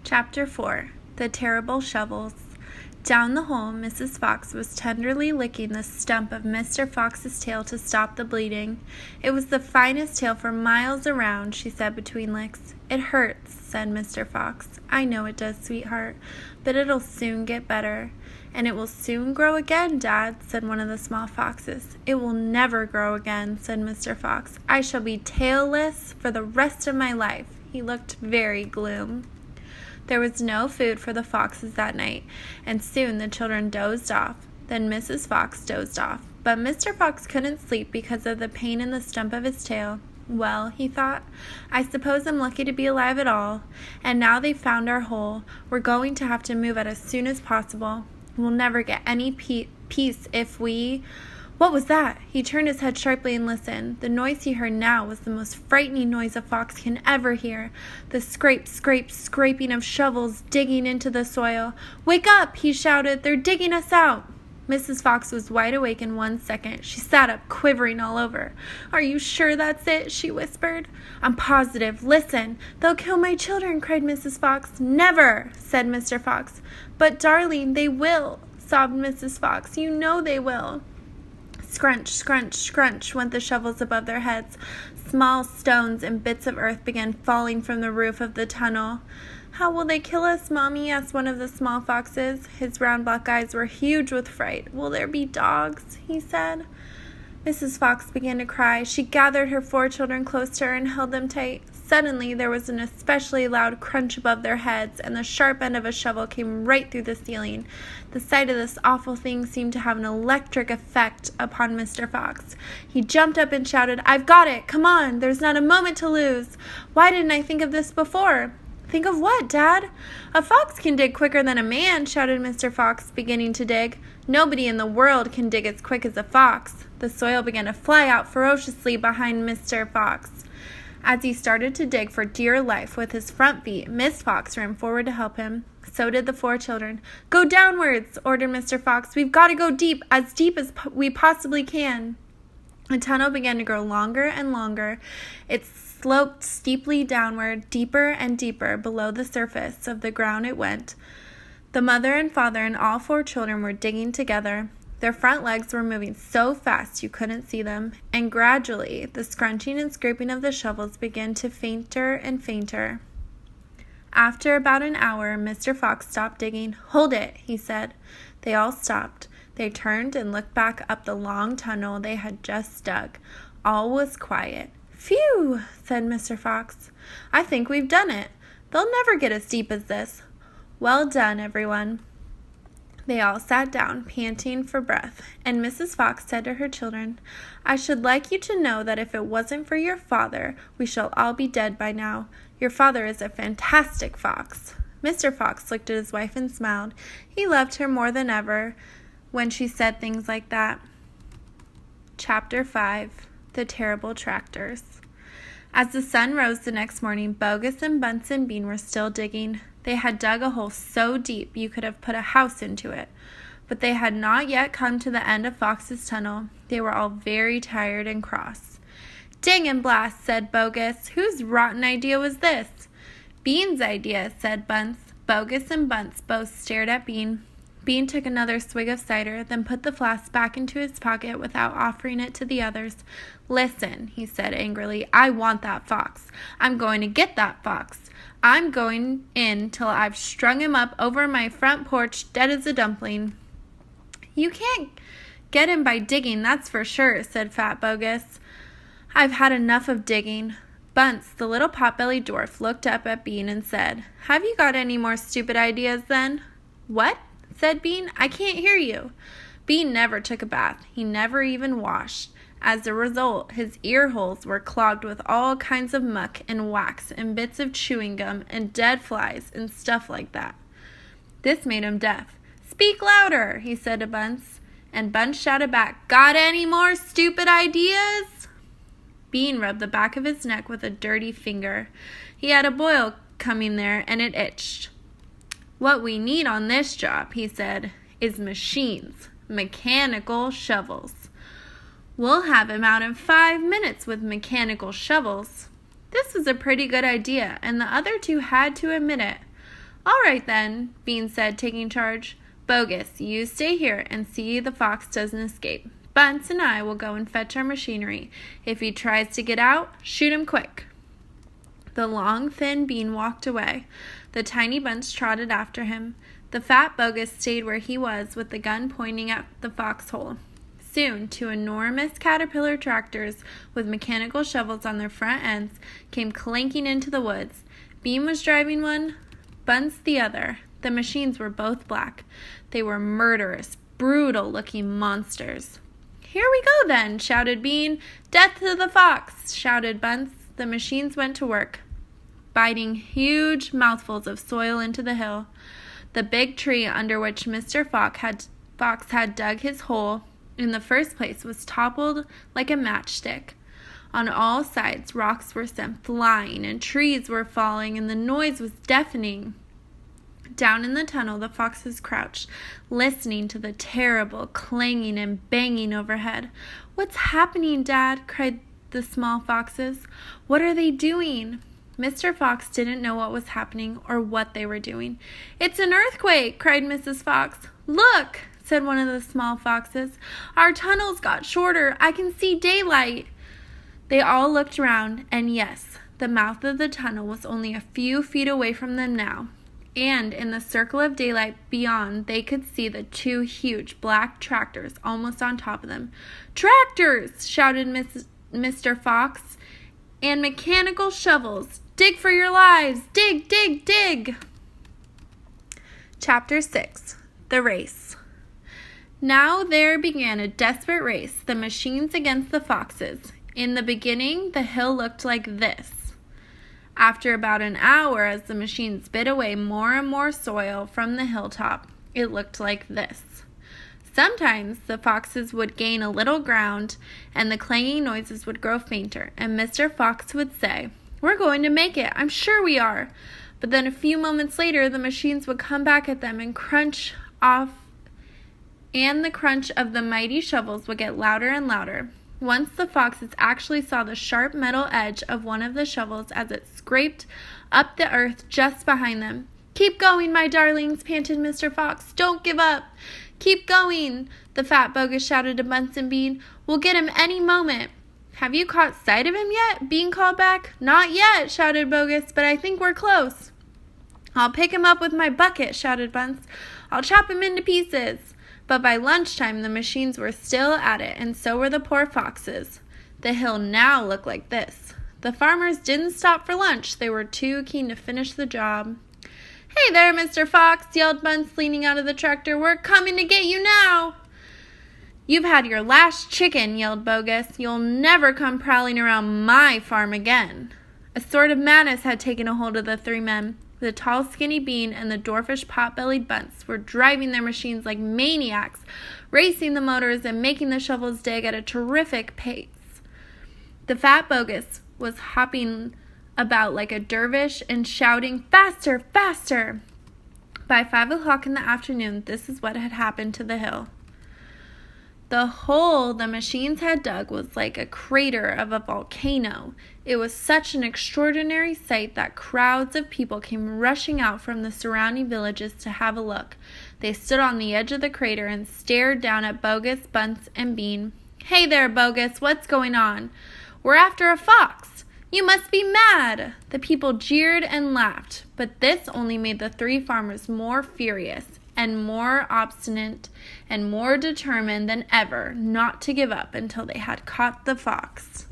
Chapter 4. The Terrible Shovels. Down the hole, Mrs. Fox was tenderly licking the stump of Mr. Fox's tail to stop the bleeding. It was the finest tail for miles around, she said between licks. It hurts, said Mr. Fox. I know it does, sweetheart, but it'll soon get better. And it will soon grow again, Dad, said one of the small foxes. It will never grow again, said Mr. Fox. I shall be tailless for the rest of my life. He looked very gloom. There was no food for the foxes that night, and soon the children dozed off. Then Mrs. Fox dozed off. But Mr. Fox couldn't sleep because of the pain in the stump of his tail. Well, he thought, I suppose I'm lucky to be alive at all. And now they've found our hole. We're going to have to move it as soon as possible. We'll never get any peace if we... What was that? He turned his head sharply and listened. The noise he heard now was the most frightening noise a fox can ever hear. The scrape, scrape, scraping of shovels digging into the soil. Wake up, he shouted. They're digging us out. Mrs. Fox was wide awake in 1 second. She sat up, quivering all over. Are you sure that's it? She whispered. I'm positive. Listen. They'll kill my children, cried Mrs. Fox. Never, said Mr. Fox. But, darling, they will, sobbed Mrs. Fox. You know they will. Scrunch, scrunch, scrunch went the shovels above their heads. Small stones and bits of earth began falling from the roof of the tunnel. How will they kill us, Mommy? Asked one of the small foxes. His round black eyes were huge with fright. Will there be dogs? He said. Mrs. Fox began to cry. She gathered her 4 children close to her and held them tight. Suddenly, there was an especially loud crunch above their heads, and the sharp end of a shovel came right through the ceiling. The sight of this awful thing seemed to have an electric effect upon Mr. Fox. He jumped up and shouted, I've got it! Come on! There's not a moment to lose! Why didn't I think of this before? Think of what, Dad? A fox can dig quicker than a man, shouted Mr. Fox, beginning to dig. Nobody in the world can dig as quick as a fox. The soil began to fly out ferociously behind Mr. Fox. As he started to dig for dear life with his front feet, Miss Fox ran forward to help him. So did the 4 children. Go downwards, ordered Mr. Fox. We've got to go deep as we possibly can. The tunnel began to grow longer and longer. It sloped steeply downward, deeper and deeper below the surface of the ground it went. The mother and father and all 4 children were digging together. Their front legs were moving so fast you couldn't see them, and gradually the scrunching and scraping of the shovels began to fainter and fainter. After about an hour, Mr. Fox stopped digging. Hold it, he said. They all stopped. They turned and looked back up the long tunnel they had just dug. All was quiet. Phew, said Mr. Fox. I think we've done it. They'll never get as deep as this. Well done, everyone. They all sat down, panting for breath, and Mrs. Fox said to her children, I should like you to know that if it wasn't for your father, we shall all be dead by now. Your father is a fantastic fox. Mr. Fox looked at his wife and smiled. He loved her more than ever when she said things like that. Chapter 5. The Terrible Tractors. As the sun rose the next morning, Bogus and Bunce and Bean were still digging. They had dug a hole so deep you could have put a house into it. But they had not yet come to the end of Fox's tunnel. They were all very tired and cross. Dang and blast, said Bogus. Whose rotten idea was this? Bean's idea, said Bunce. Bogus and Bunce both stared at Bean. Bean took another swig of cider, then put the flask back into his pocket without offering it to the others. Listen, he said angrily, I want that fox. I'm going to get that fox. I'm going in till I've strung him up over my front porch dead as a dumpling. You can't get him by digging, that's for sure, said Fat Bogus. I've had enough of digging. Bunce, the little pot-bellied dwarf, looked up at Bean and said, Have you got any more stupid ideas then? What? Said Bean. I can't hear you. Bean never took a bath. He never even washed. As a result, his ear holes were clogged with all kinds of muck and wax and bits of chewing gum and dead flies and stuff like that. This made him deaf. Speak louder, he said to Bunce. And Bunce shouted back, Got any more stupid ideas? Bean rubbed the back of his neck with a dirty finger. He had a boil coming there and it itched. What we need on this job, he said, is machines, mechanical shovels. We'll have him out in 5 minutes with mechanical shovels. This was a pretty good idea, and the other 2 had to admit it. All right, then, Bean said, taking charge. Bogus, you stay here and see the fox doesn't escape. Bunce and I will go and fetch our machinery. If he tries to get out, shoot him quick. The long, thin Bean walked away. The tiny Bunce trotted after him. The fat Bogus stayed where he was with the gun pointing at the foxhole. Soon, two enormous caterpillar tractors with mechanical shovels on their front ends came clanking into the woods. Bean was driving one, Bunce the other. The machines were both black. They were murderous, brutal-looking monsters. Here we go, then, shouted Bean. Death to the fox, shouted Bunce. The machines went to work, biting huge mouthfuls of soil into the hill. The big tree under which Mr. Fox had dug his hole in the first place was toppled like a matchstick. On all sides, rocks were sent flying, and trees were falling, and the noise was deafening. Down in the tunnel, the foxes crouched, listening to the terrible clanging and banging overhead. "What's happening, Dad?" cried the small foxes. "What are they doing?" Mr. Fox didn't know what was happening or what they were doing. "It's an earthquake!" cried Mrs. Fox. "Look!" said one of the small foxes. "Our tunnels got shorter. I can see daylight." They all looked round, and yes, the mouth of the tunnel was only a few feet away from them now. And in the circle of daylight beyond, they could see the two huge black tractors almost on top of them. "Tractors!" shouted Mr. Fox. "And mechanical shovels. Dig for your lives! Dig, dig, dig!" Chapter 6. The Race. Now there began a desperate race, the machines against the foxes. In the beginning, the hill looked like this. After about an hour, as the machines bit away more and more soil from the hilltop, it looked like this. Sometimes the foxes would gain a little ground, and the clanging noises would grow fainter, and Mr. Fox would say, "We're going to make it, I'm sure we are." But then a few moments later, the machines would come back at them and the crunch of the mighty shovels would get louder and louder. Once the foxes actually saw the sharp metal edge of one of the shovels as it scraped up the earth just behind them. "Keep going, my darlings," panted Mr. Fox. "Don't give up." "Keep going," the fat Bogus shouted to Bunce and Bean. "We'll get him any moment." "Have you caught sight of him yet?" Bean called back. "Not yet," shouted Bogus, "but I think we're close." "I'll pick him up with my bucket," shouted Bunce. "I'll chop him into pieces." But by lunchtime, the machines were still at it, and so were the poor foxes. The hill now looked like this. The farmers didn't stop for lunch. They were too keen to finish the job. "Hey there, Mr. Fox," yelled Bunce, leaning out of the tractor. "We're coming to get you now." "You've had your last chicken," yelled Bogus. "You'll never come prowling around my farm again." A sort of madness had taken a hold of the three men. The tall, skinny Bean and the dwarfish, pot-bellied Bunce were driving their machines like maniacs, racing the motors and making the shovels dig at a terrific pace. The fat Bogus was hopping about like a dervish and shouting, "Faster, faster!" By 5 o'clock in the afternoon, this is what had happened to the hill. The hole the machines had dug was like a crater of a volcano. It was such an extraordinary sight that crowds of people came rushing out from the surrounding villages to have a look. They stood on the edge of the crater and stared down at Bogus, Bunce, and Bean. "Hey there, Bogus, what's going on?" "We're after a fox." "You must be mad." The people jeered and laughed, but this only made the three farmers more furious and more obstinate and more determined than ever not to give up until they had caught the fox.